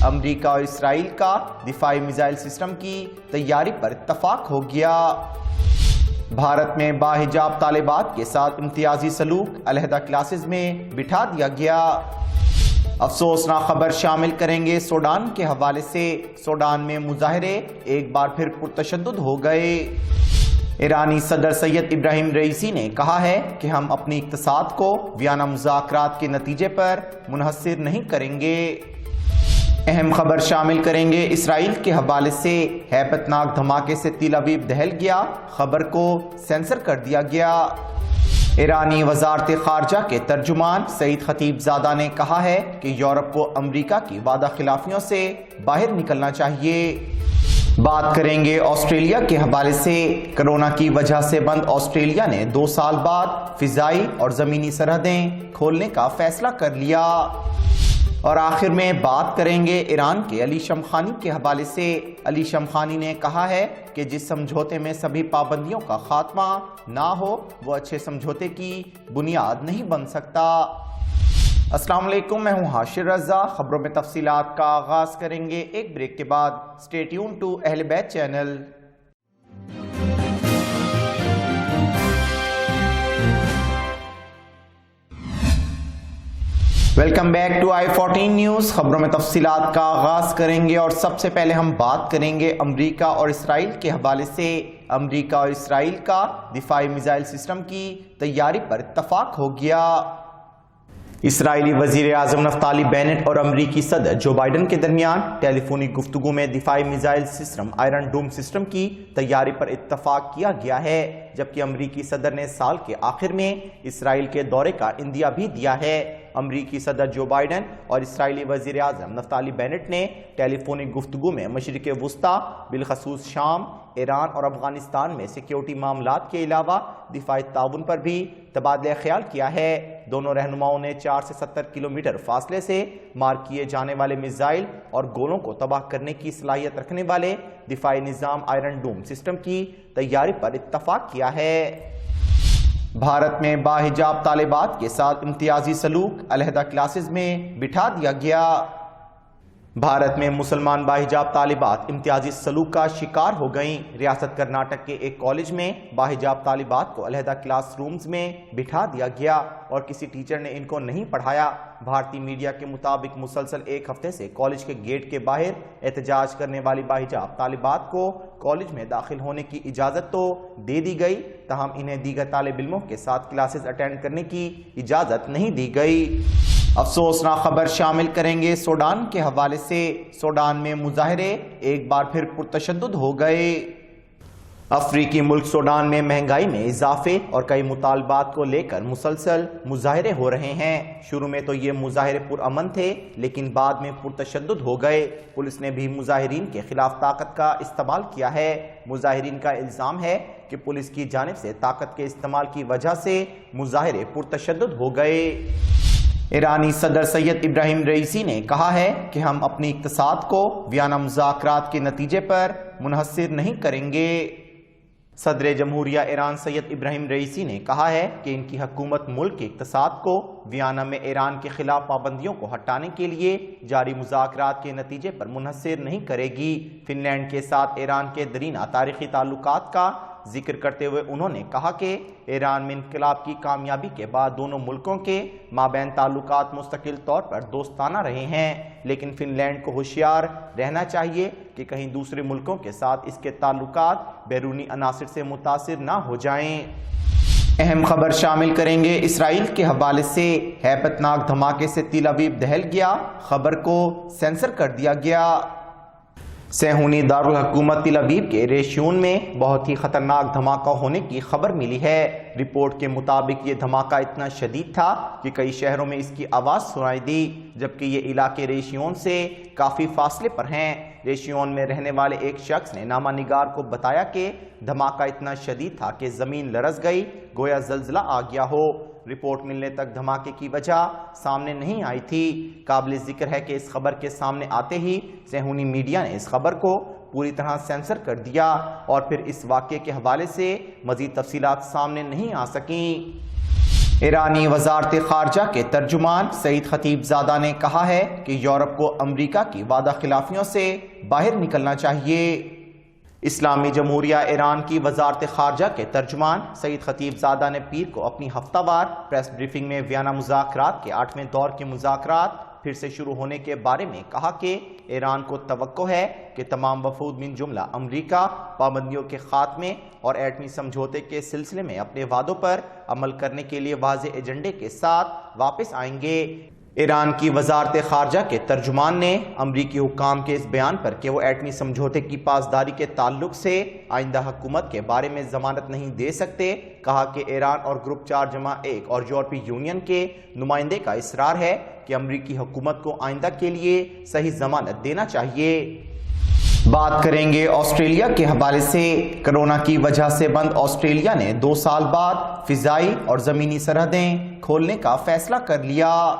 امریکہ اور اسرائیل کا دفاعی میزائل سسٹم کی تیاری پر اتفاق ہو گیا۔ بھارت میں باحجاب طالبات کے ساتھ امتیازی سلوک، علیحدہ کلاسز میں بٹھا دیا گیا۔ افسوسناک خبر شامل کریں گے سوڈان کے حوالے سے۔ سوڈان میں مظاہرے ایک بار پھر پرتشدد ہو گئے۔ ایرانی صدر سید ابراہیم رئیسی نے کہا ہے کہ ہم اپنی اقتصاد کو ویانا مذاکرات کے نتیجے پر منحصر نہیں کریں گے۔ اہم خبر شامل کریں گے اسرائیل کے حوالے سے۔ ہیبت ناک دھماکے سے تل ابیب دہل گیا، خبر کو سینسر کر دیا گیا۔ ایرانی وزارت خارجہ کے ترجمان سعید خطیب زادہ نے کہا ہے کہ یورپ کو امریکہ کی وعدہ خلافیوں سے باہر نکلنا چاہیے۔ بات کریں گے آسٹریلیا کے حوالے سے۔ کرونا کی وجہ سے بند آسٹریلیا نے 2 سال بعد فضائی اور زمینی سرحدیں کھولنے کا فیصلہ کر لیا۔ اور آخر میں بات کریں گے ایران کے علی شمخانی کے حوالے سے۔ علی شمخانی نے کہا ہے کہ جس سمجھوتے میں سبھی پابندیوں کا خاتمہ نہ ہو وہ اچھے سمجھوتے کی بنیاد نہیں بن سکتا۔ السلام علیکم، میں ہوں حاشر رضا۔ خبروں میں تفصیلات کا آغاز کریں گے ایک بریک کے بعد۔ Stay tune to Ahl Bait channel. Welcome back to i14 news. خبروں میں تفصیلات کا آغاز کریں گے اور سب سے پہلے ہم بات کریں گے امریکہ اور اسرائیل کے حوالے سے۔ امریکہ اور اسرائیل کا دفاعی میزائل سسٹم کی تیاری پر اتفاق ہو گیا۔ اسرائیلی وزیر اعظم نفتالی بینٹ اور امریکی صدر جو بائیڈن کے درمیان ٹیلی فونی گفتگو میں دفاعی missile system Iron Dome system کی تیاری پر اتفاق کیا گیا ہے، جبکہ امریکی صدر نے سال کے آخر میں اسرائیل کے دورے کا عندیہ بھی دیا ہے۔ امریکی صدر جو بائیڈن اور اسرائیلی وزیر اعظم نفتالی بینٹ نے ٹیلی فونی گفتگو میں مشرق وسطیٰ بالخصوص شام، ایران اور افغانستان میں سیکیورٹی معاملات کے علاوہ دفاعی تعاون پر بھی تبادلہ خیال کیا ہے۔ دونوں رہنماؤں نے 4 سے 70 کلومیٹر فاصلے سے مار کیے جانے والے میزائل اور گولوں کو تباہ کرنے کی صلاحیت رکھنے والے دفاعی نظام آئرن ڈوم سسٹم کی تیاری پر اتفاق کیا ہے۔ بھارت میں باحجاب طالبات کے ساتھ امتیازی سلوک، علیحدہ کلاسز میں بٹھا دیا گیا۔ بھارت میں مسلمان باحجاب طالبات امتیازی سلوک کا شکار ہو گئیں۔ ریاست کرناٹک کے ایک کالج میں باحجاب طالبات کو علیحدہ کلاس رومز میں بٹھا دیا گیا اور کسی ٹیچر نے ان کو نہیں پڑھایا۔ بھارتی میڈیا کے مطابق مسلسل 1 ہفتے سے کالج کے گیٹ کے باہر احتجاج کرنے والی باحجاب طالبات کو کالج میں داخل ہونے کی اجازت تو دے دی گئی، تاہم انہیں دیگر طالب علموں کے ساتھ کلاسز اٹینڈ کرنے کی اجازت نہیں دی گئی۔ افسوسناک خبر شامل کریں گے سوڈان کے حوالے سے۔ سوڈان میں مظاہرے ایک بار پھر پرتشدد ہو گئے۔ افریقی ملک سوڈان میں مہنگائی میں اضافے اور کئی مطالبات کو لے کر مسلسل مظاہرے ہو رہے ہیں۔ شروع میں تو یہ مظاہرے پرامن تھے، لیکن بعد میں پرتشدد ہو گئے۔ پولیس نے بھی مظاہرین کے خلاف طاقت کا استعمال کیا ہے۔ مظاہرین کا الزام ہے کہ پولیس کی جانب سے طاقت کے استعمال کی وجہ سے مظاہرے پرتشدد ہو گئے۔ ایرانی صدر سید ابراہیم رئیسی نے کہا ہے کہ ہم اپنی اقتصاد کو ویانا مذاکرات کے نتیجے پر منحصر نہیں کریں گے۔ صدر جمہوریہ ایران سید ابراہیم رئیسی نے کہا ہے کہ ان کی حکومت ملک کے اقتصاد کو ویانا میں ایران کے خلاف پابندیوں کو ہٹانے کے لیے جاری مذاکرات کے نتیجے پر منحصر نہیں کرے گی۔ فن لینڈ کے ساتھ ایران کے دیرینہ تاریخی تعلقات کا ذکر کرتے ہوئے انہوں نے کہا کہ ایران میں انقلاب کی کامیابی کے بعد دونوں ملکوں کے مابین تعلقات مستقل طور پر دوستانہ رہے ہیں، لیکن فن لینڈ کو ہوشیار رہنا چاہیے کہ کہیں دوسرے ملکوں کے ساتھ اس کے تعلقات بیرونی عناصر سے متاثر نہ ہو جائیں۔ اہم خبر شامل کریں گے اسرائیل کے حوالے سے۔ ہیبت ناک دھماکے سے تل ابیب دہل گیا، خبر کو سینسر کر دیا گیا۔ صہیونی دارالحکومت تل ابیب کے ریشیون میں بہت ہی خطرناک دھماکہ ہونے کی خبر ملی ہے۔ رپورٹ کے مطابق یہ دھماکہ اتنا شدید تھا کہ کئی شہروں میں اس کی آواز سنائی دی، جبکہ یہ علاقے ریشیون سے کافی فاصلے پر ہیں۔ ریشیون میں رہنے والے ایک شخص نے نامہ نگار کو بتایا کہ دھماکہ اتنا شدید تھا کہ زمین لرز گئی، گویا زلزلہ آ گیا ہو۔ رپورٹ ملنے تک دھماکے کی وجہ سامنے نہیں آئی تھی۔ قابل ذکر ہے کہ اس خبر کے سامنے آتے ہی صہیونی میڈیا نے اس خبر کو پوری طرح سینسر کر دیا اور پھر اس واقعے کے حوالے سے مزید تفصیلات سامنے نہیں آ سکیں۔ ایرانی وزارت خارجہ کے ترجمان سعید خطیب زادہ نے کہا ہے کہ یورپ کو امریکہ کی وعدہ خلافیوں سے باہر نکلنا چاہیے۔ اسلامی جمہوریہ ایران کی وزارت خارجہ کے ترجمان سعید خطیب زادہ نے پیر کو اپنی ہفتہ وار پریس بریفنگ میں ویانا مذاکرات کے 8ویں دور کے مذاکرات پھر سے شروع ہونے کے بارے میں کہا کہ ایران کو توقع ہے کہ تمام وفود من جملہ امریکہ پابندیوں کے خاتمے اور ایٹمی سمجھوتے کے سلسلے میں اپنے وعدوں پر عمل کرنے کے لیے واضح ایجنڈے کے ساتھ واپس آئیں گے۔ ایران کی وزارت خارجہ کے ترجمان نے امریکی حکام کے اس بیان پر کہ وہ ایٹمی سمجھوتے کی پاسداری کے تعلق سے آئندہ حکومت کے بارے میں ضمانت نہیں دے سکتے، کہا کہ ایران اور گروپ 4+1 اور یورپی یونین کے نمائندے کا اصرار ہے کہ امریکی حکومت کو آئندہ کے لیے صحیح ضمانت دینا چاہیے۔ بات کریں گے آسٹریلیا کے حوالے سے۔ کرونا کی وجہ سے بند آسٹریلیا نے 2 سال بعد فضائی اور زمینی سرحدیں کھولنے کا فیصلہ کر لیا۔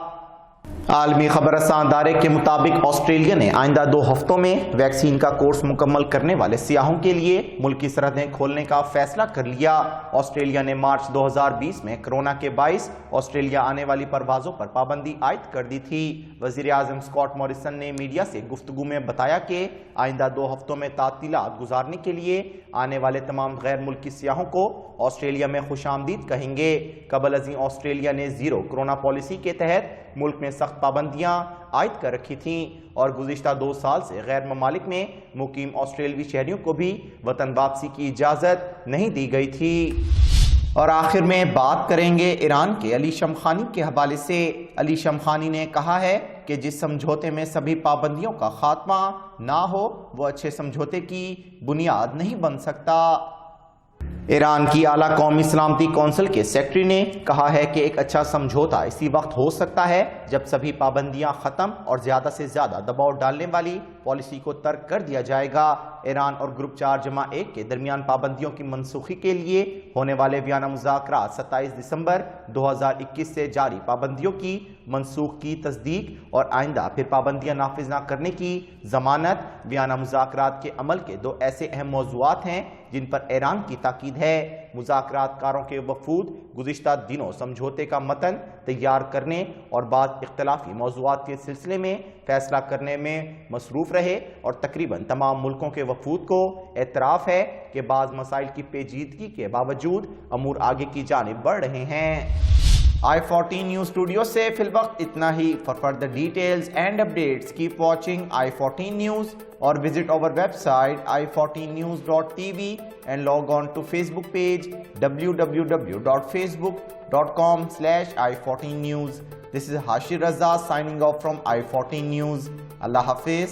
عالمی خبر رساں ادارے کے مطابق آسٹریلیا نے آئندہ 2 ہفتوں میں ویکسین کا کورس مکمل کرنے والے سیاحوں کے لیے ملکی سرحدیں کھولنے کا فیصلہ کر لیا۔ آسٹریلیا نے مارچ 2020 میں کرونا کے باعث آسٹریلیا آنے والی پروازوں پر پابندی عائد کر دی تھی۔ وزیر اعظم اسکاٹ موریسن نے میڈیا سے گفتگو میں بتایا کہ آئندہ 2 ہفتوں میں تعطیلات گزارنے کے لیے آنے والے تمام غیر ملکی سیاحوں کو آسٹریلیا میں خوش آمدید کہیں گے۔ قبل ازیں آسٹریلیا نے زیرو کرونا پالیسی کے تحت ملک میں سخت پابندیاں عائد کر رکھی تھیں اور گزشتہ 2 سال سے غیر ممالک میں مقیم آسٹریلوی شہریوں کو بھی وطن واپسی کی اجازت نہیں دی گئی تھی۔ اور آخر میں بات کریں گے ایران کے علی شمخانی کے حوالے سے۔ علی شمخانی نے کہا ہے کہ جس سمجھوتے میں سبھی پابندیوں کا خاتمہ نہ ہو وہ اچھے سمجھوتے کی بنیاد نہیں بن سکتا۔ ایران کی اعلیٰ قومی سلامتی کونسل کے سیکرٹری نے کہا ہے کہ ایک اچھا سمجھوتا اسی وقت ہو سکتا ہے جب سبھی پابندیاں ختم اور زیادہ سے زیادہ دباؤ ڈالنے والی پالیسی کو ترک کر دیا جائے گا۔ ایران اور گروپ 4+1 کے درمیان پابندیوں کی منسوخی کے لیے ہونے والے ویانا مذاکرات 27 دسمبر 2021 سے جاری پابندیوں کی منسوخ کی تصدیق اور آئندہ پھر پابندیاں نافذ نہ کرنے کی ضمانت ویانا مذاکرات کے عمل کے 2 ایسے اہم موضوعات ہیں جن پر ایران کی تاکید ہے۔ مذاکرات کاروں کے وفود گزشتہ دنوں سمجھوتے کا متن تیار کرنے اور بعض اختلافی موضوعات کے سلسلے میں فیصلہ کرنے میں مصروف رہے اور تقریباً تمام ملکوں کے وفود کو اعتراف ہے کہ بعض مسائل کی پیچیدگی کے باوجود امور آگے کی جانب بڑھ رہے ہیں۔ i14 نیوز اسٹوڈیو سے فی الوقت اتنا ہی۔ For further details and updates keep watching i14 news or visit our website i14news.tv and log on to Facebook page www.facebook.com/i14news. This is Hashir Raza signing off from i14 news. Allah Hafiz.